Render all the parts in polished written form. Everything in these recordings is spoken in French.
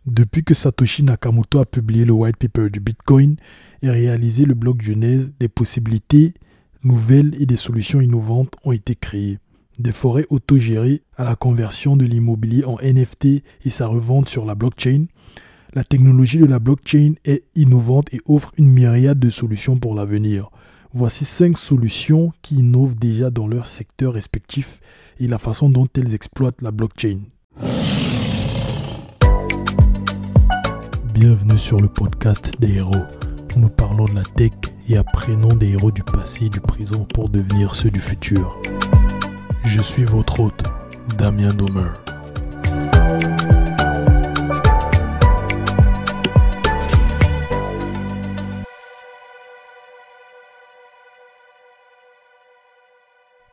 Depuis que Satoshi Nakamoto a publié le white paper du Bitcoin et réalisé le bloc Genèse, des possibilités nouvelles et des solutions innovantes ont été créées. Des forêts autogérées à la conversion de l'immobilier en NFT et sa revente sur la blockchain. La technologie de la blockchain est innovante et offre une myriade de solutions pour l'avenir. Voici 5 solutions qui innovent déjà dans leur secteur respectif et la façon dont elles exploitent la blockchain. Bienvenue sur le podcast des héros, où nous parlons de la tech et apprenons des héros du passé et du présent pour devenir ceux du futur. Je suis votre hôte, Damien Domer.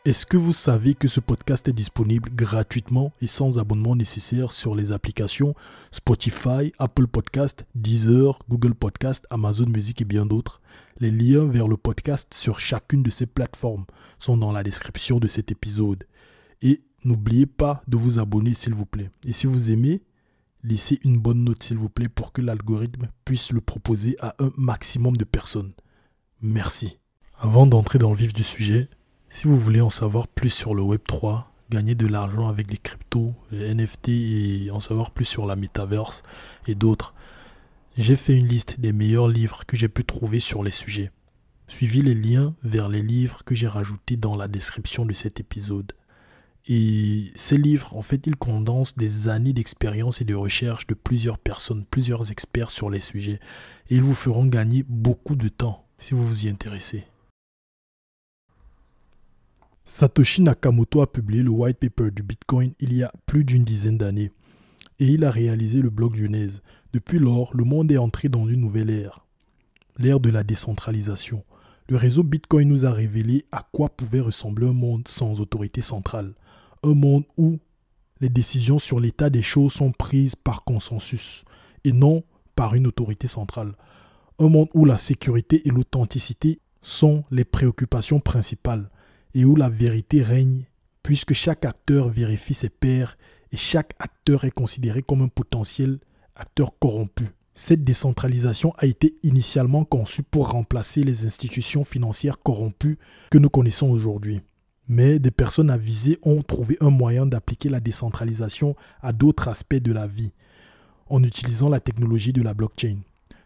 Est-ce que vous savez que ce podcast est disponible gratuitement et sans abonnement nécessaire sur les applications Spotify, Apple Podcast, Deezer, Google Podcast, Amazon Music et bien d'autres? Les liens vers le podcast sur chacune de ces plateformes sont dans la description de cet épisode. Et n'oubliez pas de vous abonner s'il vous plaît. Et si vous aimez, laissez une bonne note s'il vous plaît pour que l'algorithme puisse le proposer à un maximum de personnes. Merci. Avant d'entrer dans le vif du sujet, si vous voulez en savoir plus sur le Web3, gagner de l'argent avec les cryptos, les NFT et en savoir plus sur la Metaverse et d'autres, j'ai fait une liste des meilleurs livres que j'ai pu trouver sur les sujets. Suivez les liens vers les livres que j'ai rajoutés dans la description de cet épisode. Et ces livres, en fait, ils condensent des années d'expérience et de recherche de plusieurs personnes, plusieurs experts sur les sujets. Et ils vous feront gagner beaucoup de temps si vous vous y intéressez. Satoshi Nakamoto a publié le white paper du Bitcoin il y a plus d'une dizaine d'années et il a réalisé le bloc Genèse. Depuis lors, le monde est entré dans une nouvelle ère, l'ère de la décentralisation. Le réseau Bitcoin nous a révélé à quoi pouvait ressembler un monde sans autorité centrale, un monde où les décisions sur l'état des choses sont prises par consensus et non par une autorité centrale, un monde où la sécurité et l'authenticité sont les préoccupations principales, et où la vérité règne, puisque chaque acteur vérifie ses pairs et chaque acteur est considéré comme un potentiel acteur corrompu. Cette décentralisation a été initialement conçue pour remplacer les institutions financières corrompues que nous connaissons aujourd'hui. Mais des personnes avisées ont trouvé un moyen d'appliquer la décentralisation à d'autres aspects de la vie, en utilisant la technologie de la blockchain.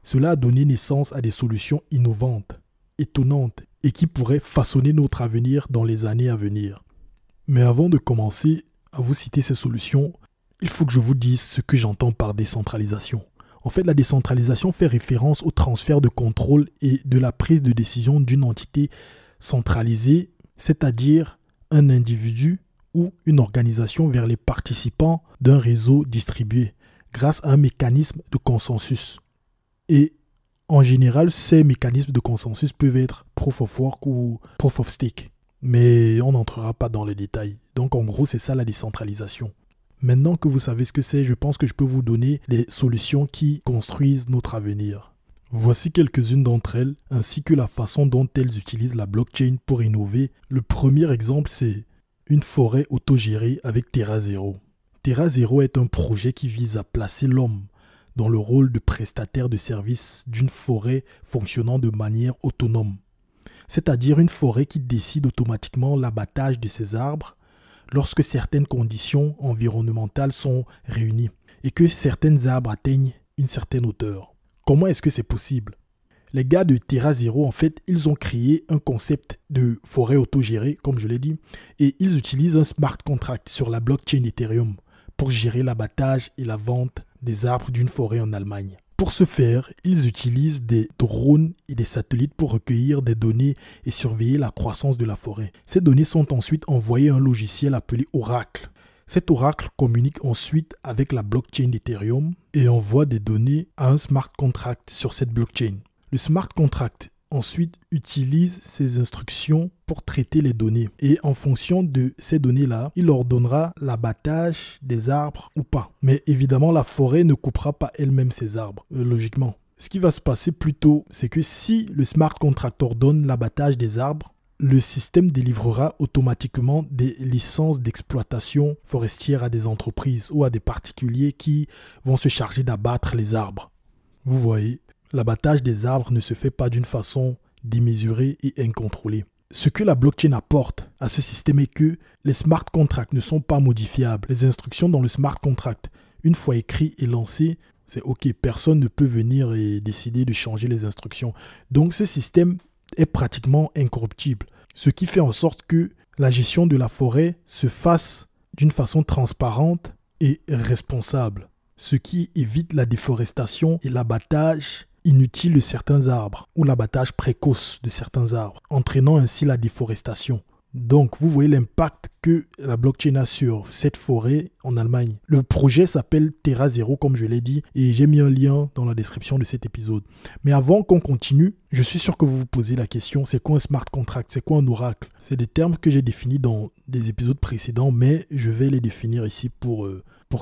Cela a donné naissance à des solutions innovantes, étonnantes, et qui pourrait façonner notre avenir dans les années à venir. Mais avant de commencer à vous citer ces solutions, il faut que je vous dise ce que j'entends par décentralisation. En fait, la décentralisation fait référence au transfert de contrôle et de la prise de décision d'une entité centralisée, c'est-à-dire un individu ou une organisation vers les participants d'un réseau distribué, grâce à un mécanisme de consensus. Et en général, ces mécanismes de consensus peuvent être proof of work ou proof of stake. Mais on n'entrera pas dans les détails. Donc en gros, c'est ça la décentralisation. Maintenant que vous savez ce que c'est, je pense que je peux vous donner les solutions qui construisent notre avenir. Voici quelques-unes d'entre elles, ainsi que la façon dont elles utilisent la blockchain pour innover. Le premier exemple, c'est une forêt autogérée avec TerraZero. TerraZero est un projet qui vise à placer l'homme dans le rôle de prestataire de service d'une forêt fonctionnant de manière autonome. C'est-à-dire une forêt qui décide automatiquement l'abattage de ses arbres lorsque certaines conditions environnementales sont réunies et que certains arbres atteignent une certaine hauteur. Comment est-ce que c'est possible? Les gars de TerraZero, en fait, ils ont créé un concept de forêt autogérée, comme je l'ai dit, et ils utilisent un smart contract sur la blockchain Ethereum pour gérer l'abattage et la vente des arbres d'une forêt en Allemagne. Pour ce faire, ils utilisent des drones et des satellites pour recueillir des données et surveiller la croissance de la forêt. Ces données sont ensuite envoyées à un logiciel appelé Oracle. Cet Oracle communique ensuite avec la blockchain d'Ethereum et envoie des données à un smart contract sur cette blockchain. Le smart contract ensuite utilise ces instructions pour traiter les données. Et en fonction de ces données-là, il ordonnera l'abattage des arbres ou pas. Mais évidemment, la forêt ne coupera pas elle-même ses arbres, logiquement. Ce qui va se passer plutôt, c'est que si le smart contract ordonne l'abattage des arbres, le système délivrera automatiquement des licences d'exploitation forestière à des entreprises ou à des particuliers qui vont se charger d'abattre les arbres. Vous voyez, l'abattage des arbres ne se fait pas d'une façon démesurée et incontrôlée. Ce que la blockchain apporte à ce système est que les smart contracts ne sont pas modifiables. Les instructions dans le smart contract, une fois écrit et lancé, c'est OK. Personne ne peut venir et décider de changer les instructions. Donc ce système est pratiquement incorruptible. Ce qui fait en sorte que la gestion de la forêt se fasse d'une façon transparente et responsable. Ce qui évite la déforestation et l'abattage inutile de certains arbres ou l'abattage précoce de certains arbres, entraînant ainsi la déforestation. Donc, vous voyez l'impact que la blockchain a sur cette forêt en Allemagne. Le projet s'appelle Terra Zero, comme je l'ai dit, et j'ai mis un lien dans la description de cet épisode. Mais avant qu'on continue, je suis sûr que vous vous posez la question, c'est quoi un smart contract? C'est quoi un oracle? C'est des termes que j'ai définis dans des épisodes précédents, mais je vais les définir ici pour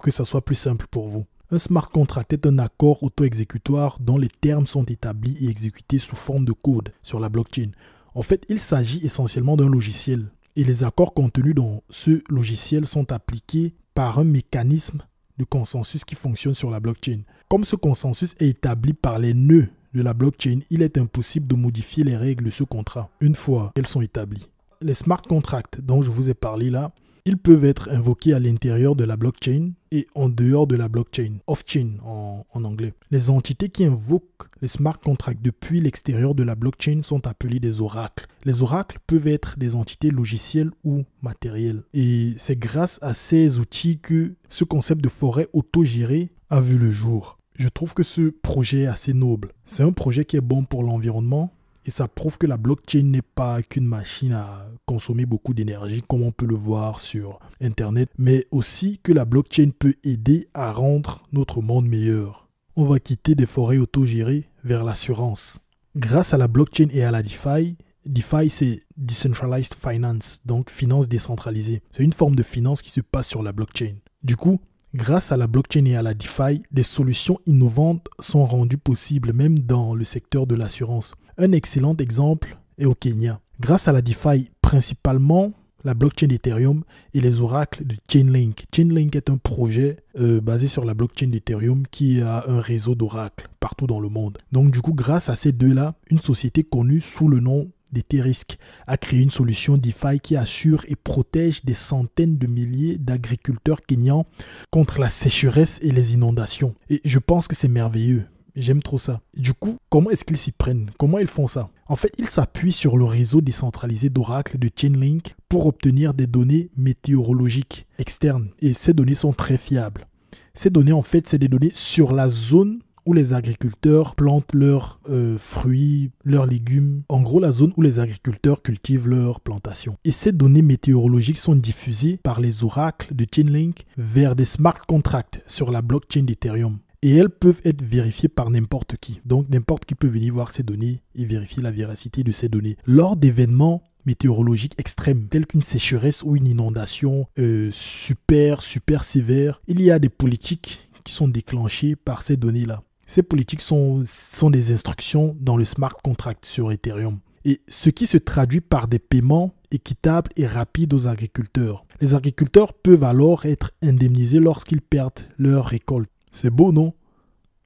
que ça soit plus simple pour vous. Un smart contract est un accord auto-exécutoire dont les termes sont établis et exécutés sous forme de code sur la blockchain. En fait, il s'agit essentiellement d'un logiciel et les accords contenus dans ce logiciel sont appliqués par un mécanisme de consensus qui fonctionne sur la blockchain. Comme ce consensus est établi par les nœuds de la blockchain, il est impossible de modifier les règles de ce contrat une fois qu'elles sont établies. Les smart contracts dont je vous ai parlé là, ils peuvent être invoqués à l'intérieur de la blockchain et en dehors de la blockchain, off-chain en anglais. Les entités qui invoquent les smart contracts depuis l'extérieur de la blockchain sont appelées des oracles. Les oracles peuvent être des entités logicielles ou matérielles. Et c'est grâce à ces outils que ce concept de forêt autogérée a vu le jour. Je trouve que ce projet est assez noble. C'est un projet qui est bon pour l'environnement. Et ça prouve que la blockchain n'est pas qu'une machine à consommer beaucoup d'énergie, comme on peut le voir sur Internet, mais aussi que la blockchain peut aider à rendre notre monde meilleur. On va quitter des forêts autogérées vers l'assurance. Grâce à la blockchain et à la DeFi, DeFi c'est Decentralized Finance, donc finance décentralisée. C'est une forme de finance qui se passe sur la blockchain. Du coup, grâce à la blockchain et à la DeFi, des solutions innovantes sont rendues possibles même dans le secteur de l'assurance. Un excellent exemple est au Kenya. Grâce à la DeFi, principalement la blockchain d'Ethereum et les oracles de Chainlink. Chainlink est un projet basé sur la blockchain d'Ethereum qui a un réseau d'oracles partout dans le monde. Donc du coup, grâce à ces deux-là, une société connue sous le nom d'Etherisc a créé une solution DeFi qui assure et protège des centaines de milliers d'agriculteurs kenyans contre la sécheresse et les inondations. Et je pense que c'est merveilleux. J'aime trop ça. Du coup, comment est-ce qu'ils s'y prennent? Comment ils font ça? En fait, ils s'appuient sur le réseau décentralisé d'Oracle de Chainlink pour obtenir des données météorologiques externes. Et ces données sont très fiables. Ces données, en fait, c'est des données sur la zone où les agriculteurs plantent leurs fruits, leurs légumes. En gros, la zone où les agriculteurs cultivent leurs plantations. Et ces données météorologiques sont diffusées par les oracles de Chainlink vers des smart contracts sur la blockchain d'Ethereum. Et elles peuvent être vérifiées par n'importe qui. Donc n'importe qui peut venir voir ces données et vérifier la véracité de ces données. Lors d'événements météorologiques extrêmes, tels qu'une sécheresse ou une inondation super sévère, il y a des politiques qui sont déclenchées par ces données-là. Ces politiques sont des instructions dans le smart contract sur Ethereum. Et ce qui se traduit par des paiements équitables et rapides aux agriculteurs. Les agriculteurs peuvent alors être indemnisés lorsqu'ils perdent leur récolte. C'est beau, non?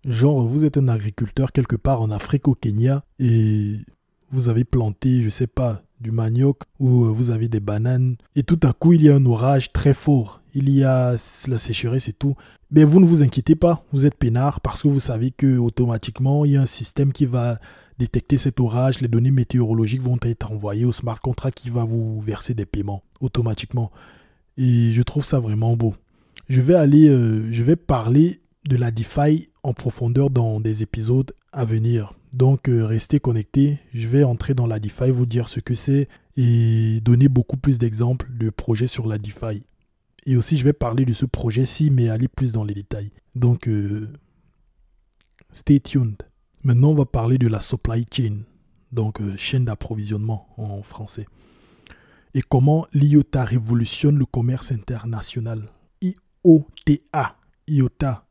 Genre, vous êtes un agriculteur quelque part en Afrique, au Kenya, et vous avez planté, je sais pas, du manioc ou vous avez des bananes, et tout à coup, il y a un orage très fort. Il y a la sécheresse et tout. Mais vous ne vous inquiétez pas, vous êtes peinard parce que vous savez que automatiquement, il y a un système qui va détecter cet orage. Les données météorologiques vont être envoyées au smart contract qui va vous verser des paiements automatiquement. Et je trouve ça vraiment beau. Je vais parler de la DeFi en profondeur dans des épisodes à venir. Donc restez connectés, je vais entrer dans la DeFi, vous dire ce que c'est et donner beaucoup plus d'exemples de projets sur la DeFi. Et aussi je vais parler de ce projet-ci mais aller plus dans les détails. Donc stay tuned. Maintenant on va parler de la supply chain, donc chaîne d'approvisionnement en français. Et comment l'IOTA révolutionne le commerce international. IOTA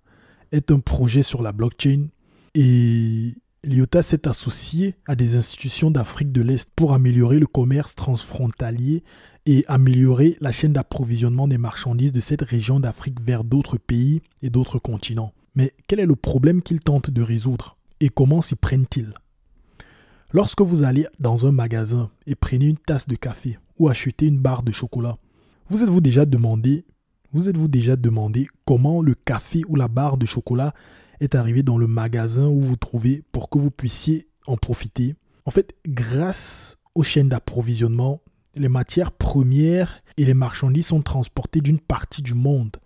est un projet sur la blockchain et l'IOTA s'est associé à des institutions d'Afrique de l'Est pour améliorer le commerce transfrontalier et améliorer la chaîne d'approvisionnement des marchandises de cette région d'Afrique vers d'autres pays et d'autres continents. Mais quel est le problème qu'ils tentent de résoudre et comment s'y prennent-ils? Lorsque vous allez dans un magasin et prenez une tasse de café ou achetez une barre de chocolat, vous êtes-vous déjà demandé comment le café ou la barre de chocolat est arrivé dans le magasin où vous vous trouvez pour que vous puissiez en profiter? En fait, grâce aux chaînes d'approvisionnement, les matières premières et les marchandises sont transportées d'une partie du monde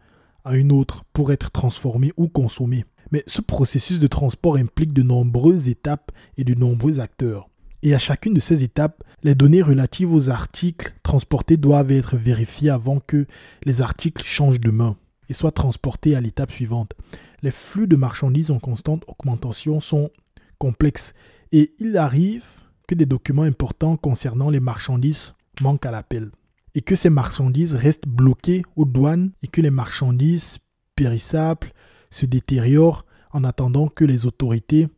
à une autre pour être transformées ou consommées. Mais ce processus de transport implique de nombreuses étapes et de nombreux acteurs. Et à chacune de ces étapes, les données relatives aux articles transportés doivent être vérifiées avant que les articles changent de main et soient transportés à l'étape suivante. Les flux de marchandises en constante augmentation sont complexes et il arrive que des documents importants concernant les marchandises manquent à l'appel et que ces marchandises restent bloquées aux douanes et que les marchandises périssables se détériorent en attendant que les autorités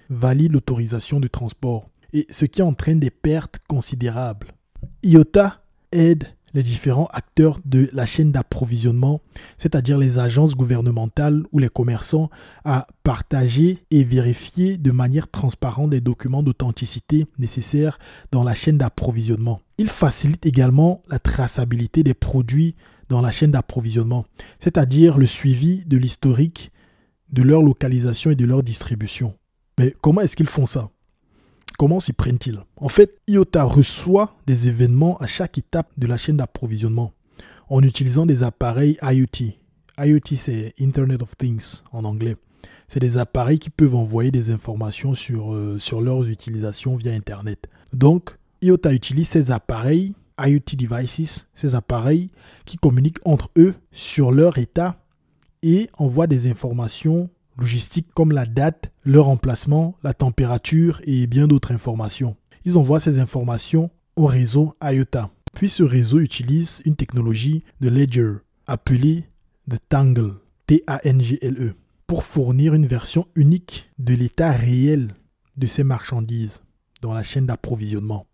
valident l'autorisation de transport, et ce qui entraîne des pertes considérables. IOTA aide les différents acteurs de la chaîne d'approvisionnement, c'est-à-dire les agences gouvernementales ou les commerçants, à partager et vérifier de manière transparente les documents d'authenticité nécessaires dans la chaîne d'approvisionnement. Il facilite également la traçabilité des produits dans la chaîne d'approvisionnement, c'est-à-dire le suivi de l'historique de leur localisation et de leur distribution. Mais comment est-ce qu'ils font ça? Comment s'y prennent-ils? En fait, IOTA reçoit des événements à chaque étape de la chaîne d'approvisionnement en utilisant des appareils IoT. IoT, c'est Internet of Things en anglais. C'est des appareils qui peuvent envoyer des informations sur leurs utilisations via Internet. Donc, IOTA utilise ces appareils, IoT devices, ces appareils qui communiquent entre eux sur leur état et envoient des informations logistiques comme la date, leur emplacement, la température et bien d'autres informations. Ils envoient ces informations au réseau IOTA. Puis ce réseau utilise une technologie de ledger appelée The Tangle, T-A-N-G-L-E, pour fournir une version unique de l'état réel de ces marchandises dans la chaîne d'approvisionnement.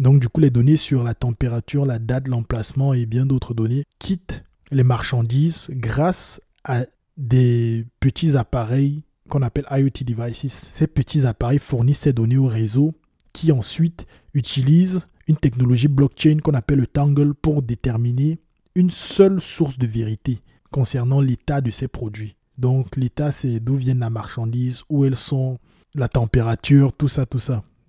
Donc du coup, les données sur la température, la date, l'emplacement et bien d'autres données quittent les marchandises grâce à des petits appareils qu'on appelle IoT devices. Ces petits appareils fournissent ces données au réseau qui ensuite utilise une technologie blockchain qu'on appelle le Tangle pour déterminer une seule source de vérité concernant l'état de ces produits. Donc l'état, c'est d'où viennent la marchandise, où elles sont, la température, tout ça.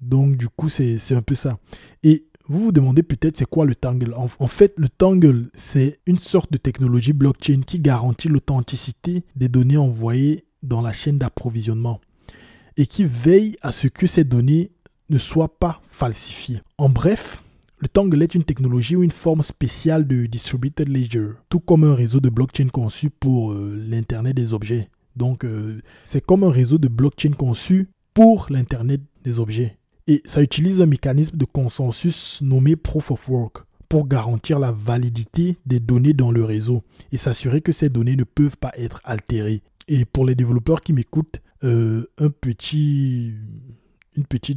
Donc du coup, c'est un peu ça. Et vous vous demandez peut-être c'est quoi le Tangle. En fait, le Tangle, c'est une sorte de technologie blockchain qui garantit l'authenticité des données envoyées dans la chaîne d'approvisionnement et qui veille à ce que ces données ne soient pas falsifiées. En bref, le Tangle est une technologie ou une forme spéciale de Distributed Ledger, tout comme un réseau de blockchain conçu pour l'Internet des objets. Donc, c'est comme un réseau de blockchain conçu pour l'Internet des objets. Et ça utilise un mécanisme de consensus nommé Proof of Work pour garantir la validité des données dans le réseau et s'assurer que ces données ne peuvent pas être altérées. Et pour les développeurs qui m'écoutent, une petite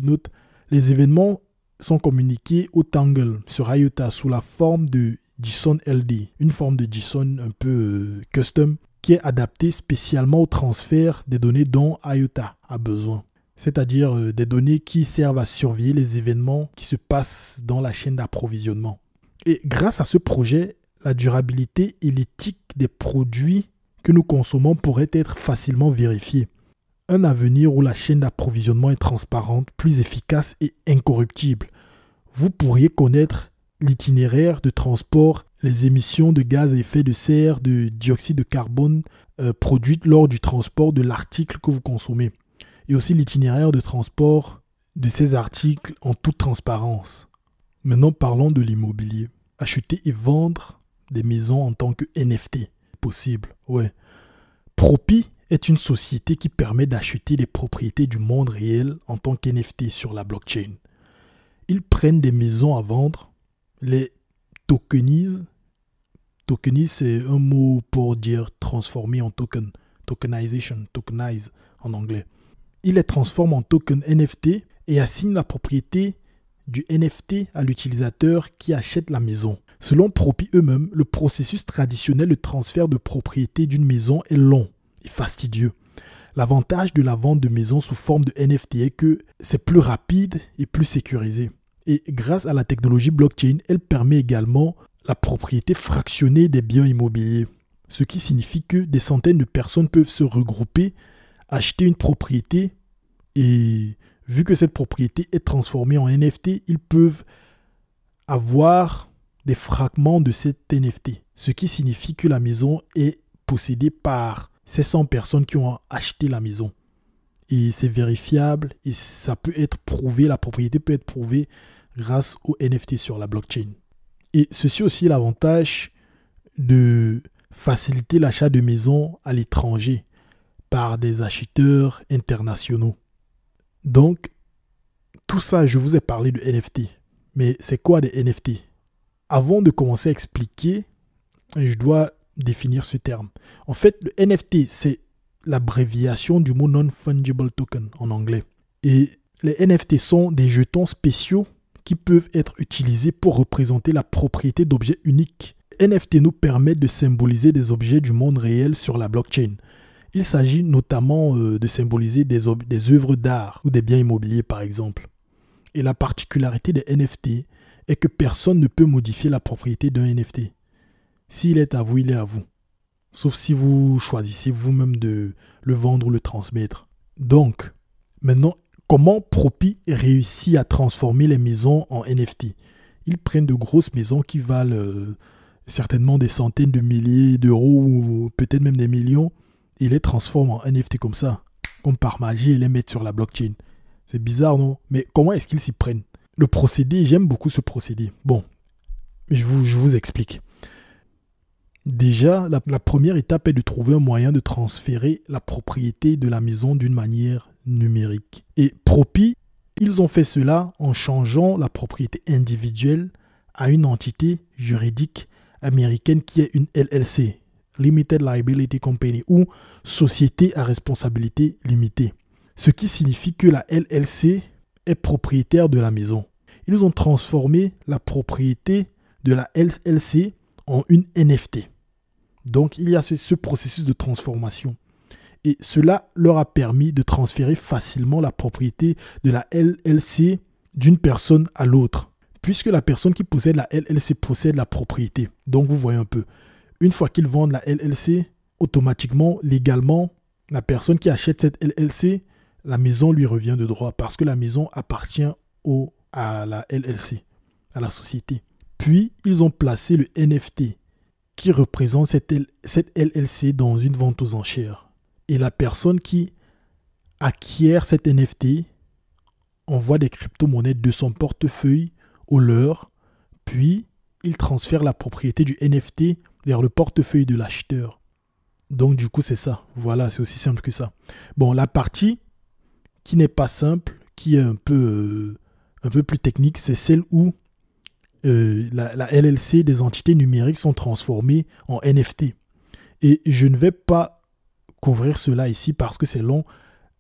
note, les événements sont communiqués au Tangle sur IOTA sous la forme de JSON LD, une forme de JSON un peu custom qui est adaptée spécialement au transfert des données dont IOTA a besoin. C'est-à-dire des données qui servent à surveiller les événements qui se passent dans la chaîne d'approvisionnement. Et grâce à ce projet, la durabilité et l'éthique des produits que nous consommons pourraient être facilement vérifiées. Un avenir où la chaîne d'approvisionnement est transparente, plus efficace et incorruptible. Vous pourriez connaître l'itinéraire de transport, les émissions de gaz à effet de serre, de dioxyde de carbone produites lors du transport de l'article que vous consommez. Et aussi l'itinéraire de transport de ces articles en toute transparence. Maintenant, parlons de l'immobilier. Acheter et vendre des maisons en tant que NFT. Possible, ouais. Propi est une société qui permet d'acheter des propriétés du monde réel en tant qu'NFT sur la blockchain. Ils prennent des maisons à vendre, les tokenisent. Tokenize, c'est un mot pour dire transformer en token. Tokenization, tokenize en anglais. il les transforme en token NFT et assigne la propriété du NFT à l'utilisateur qui achète la maison. Selon Propy eux-mêmes, le processus traditionnel de transfert de propriété d'une maison est long et fastidieux. L'avantage de la vente de maisons sous forme de NFT est que c'est plus rapide et plus sécurisé. Et grâce à la technologie blockchain, elle permet également la propriété fractionnée des biens immobiliers. Ce qui signifie que des centaines de personnes peuvent se regrouper, acheter une propriété et vu que cette propriété est transformée en NFT, ils peuvent avoir des fragments de cette NFT. Ce qui signifie que la maison est possédée par ces 100 personnes qui ont acheté la maison. Et c'est vérifiable et ça peut être prouvé, la propriété peut être prouvée grâce au NFT sur la blockchain. Et ceci aussi l'avantage de faciliter l'achat de maisons à l'étranger par des acheteurs internationaux. Donc, tout ça, je vous ai parlé de NFT. Mais c'est quoi des NFT? Avant de commencer à expliquer, je dois définir ce terme. En fait, le NFT, c'est l'abréviation du mot Non-Fungible Token en anglais. Et les NFT sont des jetons spéciaux qui peuvent être utilisés pour représenter la propriété d'objets uniques. Les NFT nous permettent de symboliser des objets du monde réel sur la blockchain. Il s'agit notamment de symboliser des œuvres d'art ou des biens immobiliers par exemple. Et la particularité des NFT est que personne ne peut modifier la propriété d'un NFT. S'il est à vous, il est à vous. Sauf si vous choisissez vous-même de le vendre ou le transmettre. Donc, maintenant, comment Propy réussit à transformer les maisons en NFT? Ils prennent de grosses maisons qui valent certainement des centaines de milliers d'euros ou peut-être même des millions. Ils les transforment en NFT comme ça, comme par magie, et les mettent sur la blockchain. C'est bizarre, non? Mais comment est-ce qu'ils s'y prennent? Le procédé, j'aime beaucoup ce procédé. Bon, je vous explique. Déjà, la première étape est de trouver un moyen de transférer la propriété de la maison d'une manière numérique. Et Propy, ils ont fait cela en changeant la propriété individuelle à une entité juridique américaine qui est une LLC. Limited Liability Company ou Société à responsabilité limitée. Ce qui signifie que la LLC est propriétaire de la maison. Ils ont transformé la propriété de la LLC en une NFT. Donc il y a ce processus de transformation. Et cela leur a permis de transférer facilement la propriété de la LLC d'une personne à l'autre. Puisque la personne qui possède la LLC possède la propriété. Donc vous voyez un peu. Une fois qu'ils vendent la LLC, automatiquement, légalement, la personne qui achète cette LLC, la maison lui revient de droit parce que la maison appartient à la LLC, à la société. Puis, ils ont placé le NFT qui représente cette LLC dans une vente aux enchères. Et la personne qui acquiert cette NFT envoie des crypto-monnaies de son portefeuille au leur, puis il transfère la propriété du NFT vers le portefeuille de l'acheteur. Donc du coup c'est ça. Voilà, c'est aussi simple que ça. Bon, la partie qui n'est pas simple, qui est un peu plus technique, c'est celle où la LLC des entités numériques sont transformées en NFT. Et je ne vais pas couvrir cela ici parce que c'est long,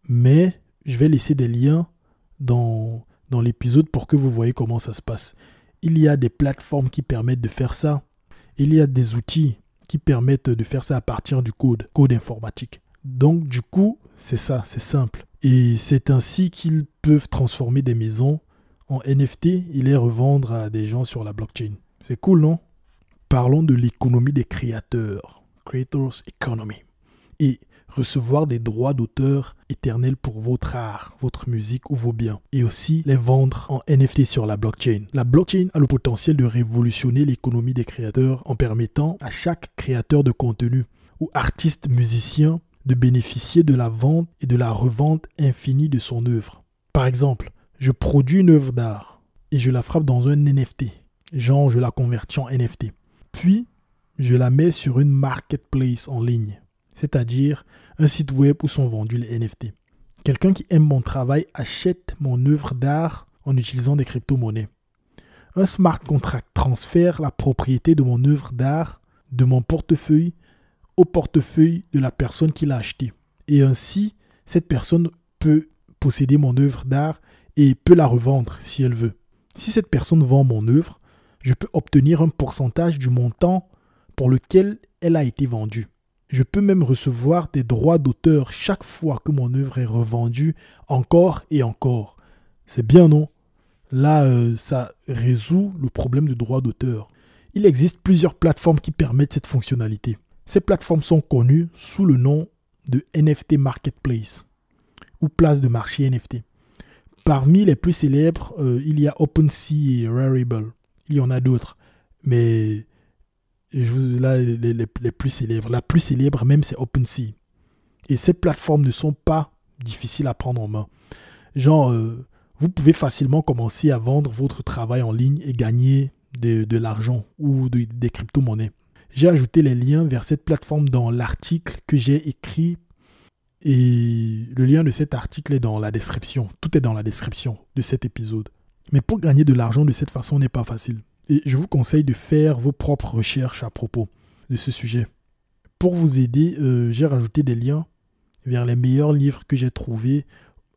mais je vais laisser des liens dans l'épisode pour que vous voyez comment ça se passe. Il y a des plateformes qui permettent de faire ça. Il y a des outils qui permettent de faire ça à partir du code informatique. Donc du coup, c'est ça, c'est simple. Et c'est ainsi qu'ils peuvent transformer des maisons en NFT et les revendre à des gens sur la blockchain. C'est cool, non? Parlons de l'économie des créateurs. Creators Economy. Et recevoir des droits d'auteur éternels pour votre art, votre musique ou vos biens. Et aussi les vendre en NFT sur la blockchain. La blockchain a le potentiel de révolutionner l'économie des créateurs en permettant à chaque créateur de contenu ou artiste musicien de bénéficier de la vente et de la revente infinie de son œuvre. Par exemple, je produis une œuvre d'art et je la frappe dans un NFT. Genre, je la convertis en NFT. Puis, je la mets sur une marketplace en ligne. C'est-à-dire un site web où sont vendus les NFT. Quelqu'un qui aime mon travail achète mon œuvre d'art en utilisant des crypto-monnaies. Un smart contract transfère la propriété de mon œuvre d'art de mon portefeuille au portefeuille de la personne qui l'a acheté. Et ainsi, cette personne peut posséder mon œuvre d'art et peut la revendre si elle veut. Si cette personne vend mon œuvre, je peux obtenir un pourcentage du montant pour lequel elle a été vendue. Je peux même recevoir des droits d'auteur chaque fois que mon œuvre est revendue encore et encore. C'est bien, non? Là, ça résout le problème de droits d'auteur. Il existe plusieurs plateformes qui permettent cette fonctionnalité. Ces plateformes sont connues sous le nom de NFT Marketplace ou place de marché NFT. Parmi les plus célèbres, il y a OpenSea et Rarible. Il y en a d'autres, mais là, les plus célèbres. La plus célèbre même, c'est OpenSea. Et ces plateformes ne sont pas difficiles à prendre en main. Genre, vous pouvez facilement commencer à vendre votre travail en ligne et gagner de l'argent ou des crypto-monnaies. J'ai ajouté les liens vers cette plateforme dans l'article que j'ai écrit et le lien de cet article est dans la description. Tout est dans la description de cet épisode. Mais pour gagner de l'argent de cette façon n'est pas facile. Et je vous conseille de faire vos propres recherches à propos de ce sujet. Pour vous aider, j'ai rajouté des liens vers les meilleurs livres que j'ai trouvés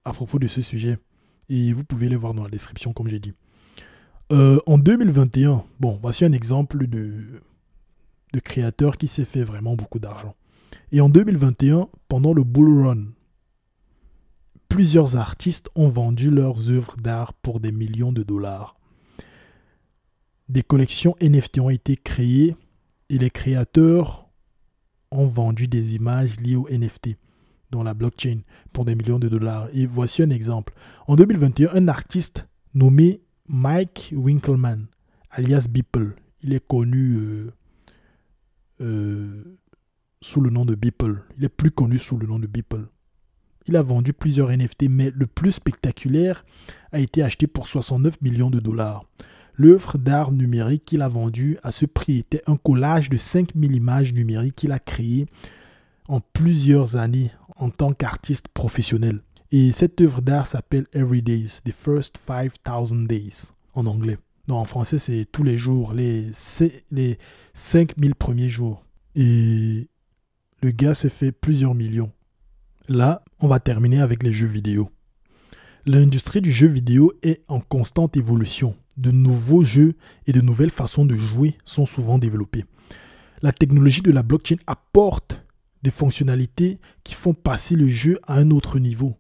à propos de ce sujet. Et vous pouvez les voir dans la description comme j'ai dit. En 2021, voici un exemple de créateur qui s'est fait vraiment beaucoup d'argent. Et en 2021, pendant le bull run, plusieurs artistes ont vendu leurs œuvres d'art pour des millions de dollars. Des collections NFT ont été créées et les créateurs ont vendu des images liées au NFT dans la blockchain pour des millions de dollars. Et voici un exemple. En 2021, un artiste nommé Mike Winkelmann, alias Beeple, il est connu sous le nom de Beeple. Il est plus connu sous le nom de Beeple. Il a vendu plusieurs NFT, mais le plus spectaculaire a été acheté pour 69 millions de dollars. L'œuvre d'art numérique qu'il a vendue à ce prix était un collage de 5000 images numériques qu'il a créé en plusieurs années en tant qu'artiste professionnel. Et cette œuvre d'art s'appelle Every Days, The First 5000 Days en anglais. Non, en français, c'est tous les jours, les 5000 premiers jours. Et le gars s'est fait plusieurs millions. Là, on va terminer avec les jeux vidéo. L'industrie du jeu vidéo est en constante évolution. De nouveaux jeux et de nouvelles façons de jouer sont souvent développés. La technologie de la blockchain apporte des fonctionnalités qui font passer le jeu à un autre niveau.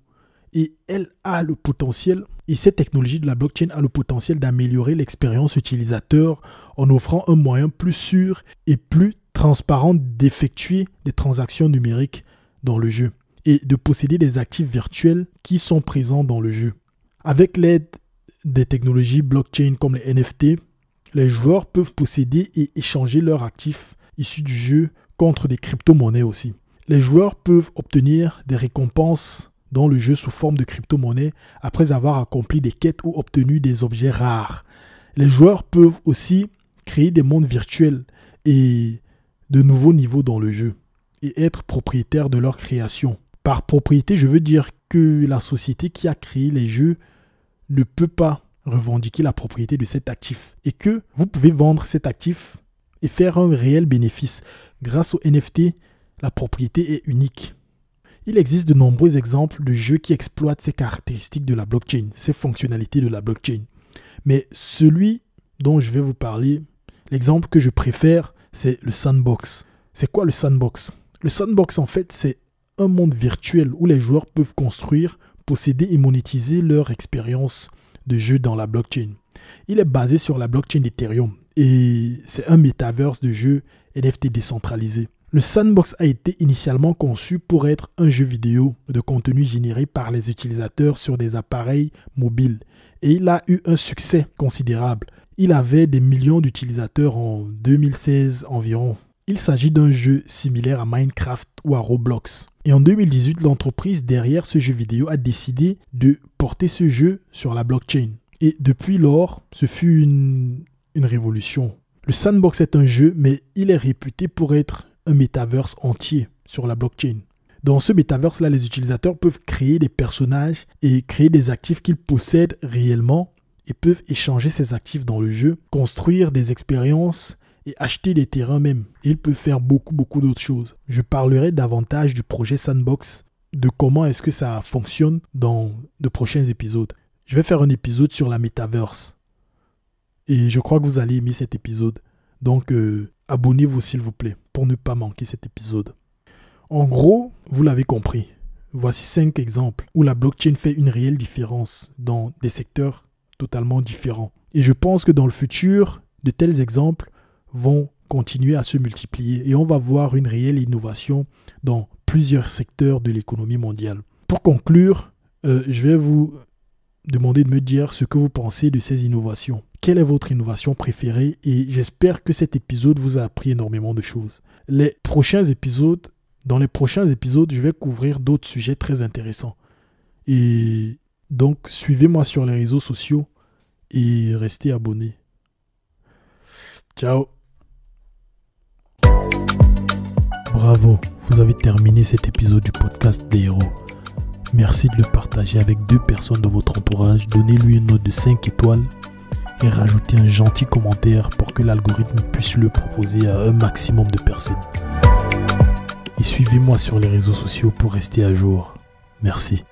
Et elle a le potentiel, et cette technologie de la blockchain a le potentiel d'améliorer l'expérience utilisateur en offrant un moyen plus sûr et plus transparent d'effectuer des transactions numériques dans le jeu et de posséder des actifs virtuels qui sont présents dans le jeu. Avec l'aide des technologies blockchain comme les NFT, les joueurs peuvent posséder et échanger leurs actifs issus du jeu contre des crypto-monnaies aussi. Les joueurs peuvent obtenir des récompenses dans le jeu sous forme de crypto-monnaies après avoir accompli des quêtes ou obtenu des objets rares. Les joueurs peuvent aussi créer des mondes virtuels et de nouveaux niveaux dans le jeu et être propriétaires de leur création. Par propriété, je veux dire que la société qui a créé les jeux ne peut pas revendiquer la propriété de cet actif et que vous pouvez vendre cet actif et faire un réel bénéfice. Grâce au NFT, la propriété est unique. Il existe de nombreux exemples de jeux qui exploitent ces caractéristiques de la blockchain, ces fonctionnalités de la blockchain. Mais celui dont je vais vous parler, l'exemple que je préfère, c'est le sandbox. C'est quoi le sandbox? Le sandbox, en fait, c'est un monde virtuel où les joueurs peuvent construire, posséder et monétiser leur expérience de jeu dans la blockchain. Il est basé sur la blockchain d'Ethereum et c'est un metaverse de jeu NFT décentralisé. Le sandbox a été initialement conçu pour être un jeu vidéo de contenu généré par les utilisateurs sur des appareils mobiles et il a eu un succès considérable. Il avait des millions d'utilisateurs en 2016 environ. Il s'agit d'un jeu similaire à Minecraft ou à Roblox. Et en 2018, l'entreprise derrière ce jeu vidéo a décidé de porter ce jeu sur la blockchain. Et depuis lors, ce fut une révolution. Le sandbox est un jeu, mais il est réputé pour être un metaverse entier sur la blockchain. Dans ce metaverse-là, les utilisateurs peuvent créer des personnages et créer des actifs qu'ils possèdent réellement et peuvent échanger ces actifs dans le jeu, construire des expériences et acheter des terrains même. Et ils peuvent faire beaucoup d'autres choses. Je parlerai davantage du projet Sandbox de comment est-ce que ça fonctionne dans de prochains épisodes. Je vais faire un épisode sur la Metaverse. Et je crois que vous allez aimer cet épisode. Donc, abonnez-vous s'il vous plaît pour ne pas manquer cet épisode. En gros, vous l'avez compris. Voici 5 exemples où la blockchain fait une réelle différence dans des secteurs totalement différents. Et je pense que dans le futur, de tels exemples vont continuer à se multiplier et on va voir une réelle innovation dans plusieurs secteurs de l'économie mondiale. Pour conclure, je vais vous demander de me dire ce que vous pensez de ces innovations. Quelle est votre innovation préférée? Et j'espère que cet épisode vous a appris énormément de choses. Dans les prochains épisodes, je vais couvrir d'autres sujets très intéressants. Et donc, suivez-moi sur les réseaux sociaux et restez abonnés. Ciao. Bravo, vous avez terminé cet épisode du podcast des héros. Merci de le partager avec 2 personnes de votre entourage. Donnez-lui une note de 5 étoiles et rajoutez un gentil commentaire pour que l'algorithme puisse le proposer à un maximum de personnes. Et suivez-moi sur les réseaux sociaux pour rester à jour. Merci.